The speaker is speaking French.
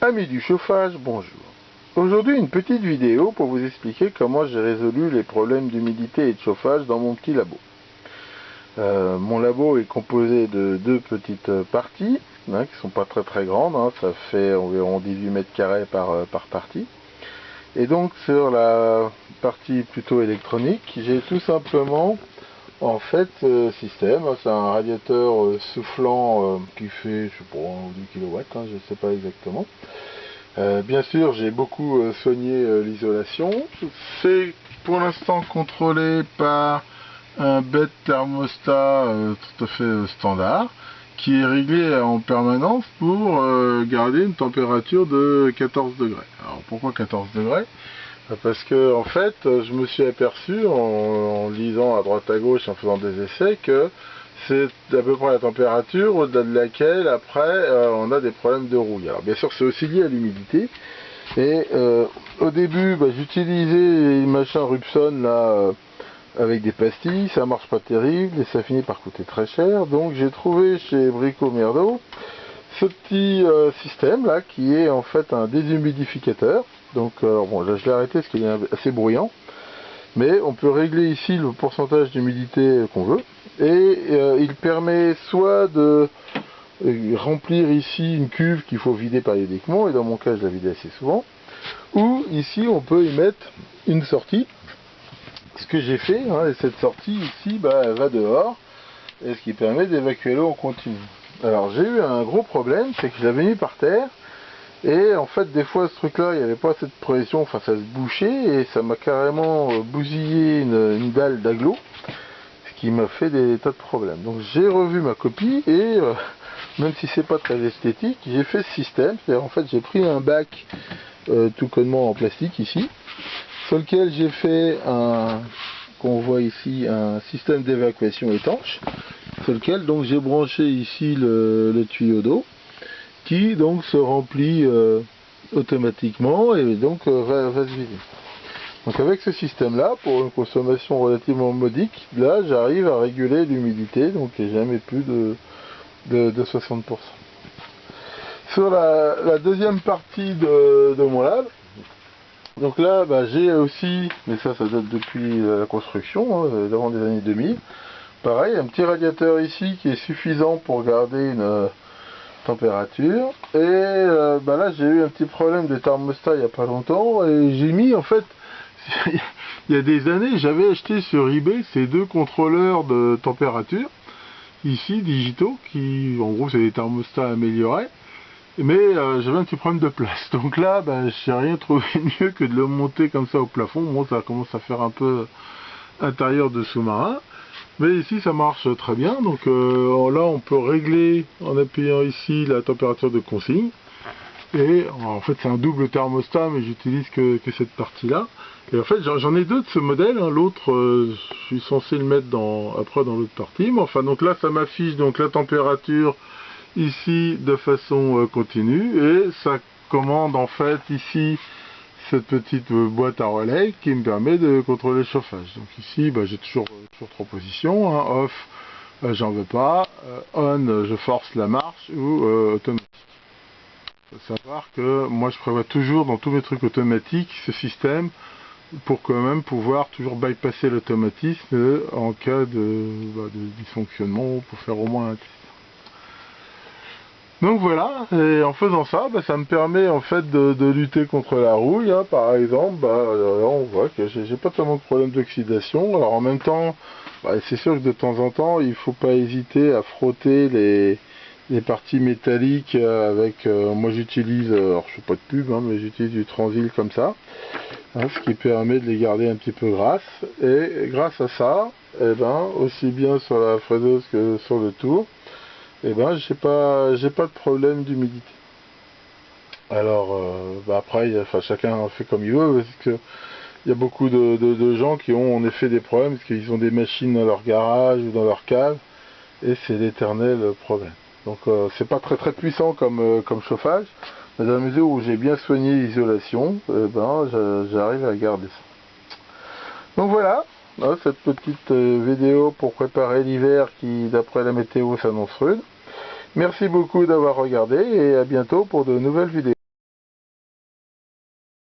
Amis du chauffage, bonjour. Aujourd'hui, une petite vidéo pour vous expliquer comment j'ai résolu les problèmes d'humidité et de chauffage dans mon petit labo. Mon labo est composé de deux petites parties, qui sont pas très grandes, ça fait environ 18 mètres carrés par partie. Et donc sur la partie plutôt électronique, j'ai tout simplement en fait système, c'est un radiateur soufflant qui fait, je sais pas, 2 kW, je sais pas exactement. Bien sûr, j'ai beaucoup soigné l'isolation. C'est pour l'instant contrôlé par un bête thermostat tout à fait standard qui est réglé en permanence pour garder une température de 14 degrés. Alors pourquoi 14 degrés? Parce que en fait, je me suis aperçu en lisant à droite à gauche, en faisant des essais, que c'est à peu près la température au-delà de laquelle après on a des problèmes de rouille. Alors bien sûr c'est aussi lié à l'humidité. Et au début j'utilisais les machins Rubson là avec des pastilles, ça marche pas terrible et ça finit par coûter très cher. Donc j'ai trouvé chez Brico Merdo ce petit système là qui est en fait un déshumidificateur. Donc bon là je l'ai arrêté parce qu'il est assez bruyant. Mais on peut régler ici le pourcentage d'humidité qu'on veut. Et il permet soit de remplir ici une cuve qu'il faut vider périodiquement, et dans mon cas je la vide assez souvent, ou ici on peut y mettre une sortie, ce que j'ai fait, et cette sortie ici elle va dehors, et ce qui permet d'évacuer l'eau en continu. Alors j'ai eu un gros problème, c'est que je l'avais mis par terre, et en fait des fois ce truc là il n'y avait pas assez de pression, ça se bouchait, et ça m'a carrément bousillé une dalle d'agglo, ce qui m'a fait des tas de problèmes. Donc j'ai revu ma copie, et même si c'est pas très esthétique, j'ai fait ce système, c'est-à-dire en fait j'ai pris un bac tout connement en plastique ici, sur lequel j'ai fait qu'on voit ici, un système d'évacuation étanche, sur lequel donc j'ai branché ici le tuyau d'eau, qui donc se remplit automatiquement et donc va se vider. Donc avec ce système là, pour une consommation relativement modique, là j'arrive à réguler l'humidité, donc j'ai jamais plus de 60%. Sur la deuxième partie de mon lab, donc là j'ai aussi, mais ça date depuis la construction, d'avant des années 2000, pareil, un petit radiateur ici qui est suffisant pour garder une température, et là j'ai eu un petit problème de thermostat il n'y a pas longtemps, et j'ai mis en fait il y a des années j'avais acheté sur eBay ces deux contrôleurs de température ici digitaux, qui en gros c'est des thermostats améliorés, mais j'avais un petit problème de place, donc là j'ai rien trouvé mieux que de le monter comme ça au plafond. Bon, ça commence à faire un peu intérieur de sous-marin, mais ici ça marche très bien. Donc là on peut régler en appuyant ici la température de consigne, et en fait c'est un double thermostat, mais j'utilise que cette partie là. Et en fait j'en ai deux de ce modèle, l'autre je suis censé le mettre après dans l'autre partie, mais enfin donc là ça m'affiche donc la température ici de façon continue, et ça commande en fait ici cette petite boîte à relais qui me permet de contrôler le chauffage. Donc ici j'ai toujours trois positions, off j'en veux pas, on je force la marche, ou automatique. Il faut savoir que moi je prévois toujours dans tous mes trucs automatiques ce système pour quand même pouvoir toujours bypasser l'automatisme en cas de dysfonctionnement, pour faire au moins un test. Donc voilà, et en faisant ça, ça me permet en fait de lutter contre la rouille, par exemple. Là on voit que j'ai pas tellement de problème d'oxydation. Alors en même temps, c'est sûr que de temps en temps, il faut pas hésiter à frotter les parties métalliques avec, moi j'utilise, alors je fais pas de pub, mais j'utilise du Transil comme ça, ce qui permet de les garder un petit peu grasses, et grâce à ça, aussi bien sur la fraiseuse que sur le tour, j'ai pas de problème d'humidité. Alors après chacun fait comme il veut, parce que il y a beaucoup de gens qui ont en effet des problèmes parce qu'ils ont des machines dans leur garage ou dans leur cave, et c'est l'éternel problème. Donc c'est pas très puissant comme chauffage, mais dans la mesure où j'ai bien soigné l'isolation, j'arrive à garder ça. Donc voilà, cette petite vidéo pour préparer l'hiver qui, d'après la météo, s'annonce rude. Merci beaucoup d'avoir regardé, et à bientôt pour de nouvelles vidéos.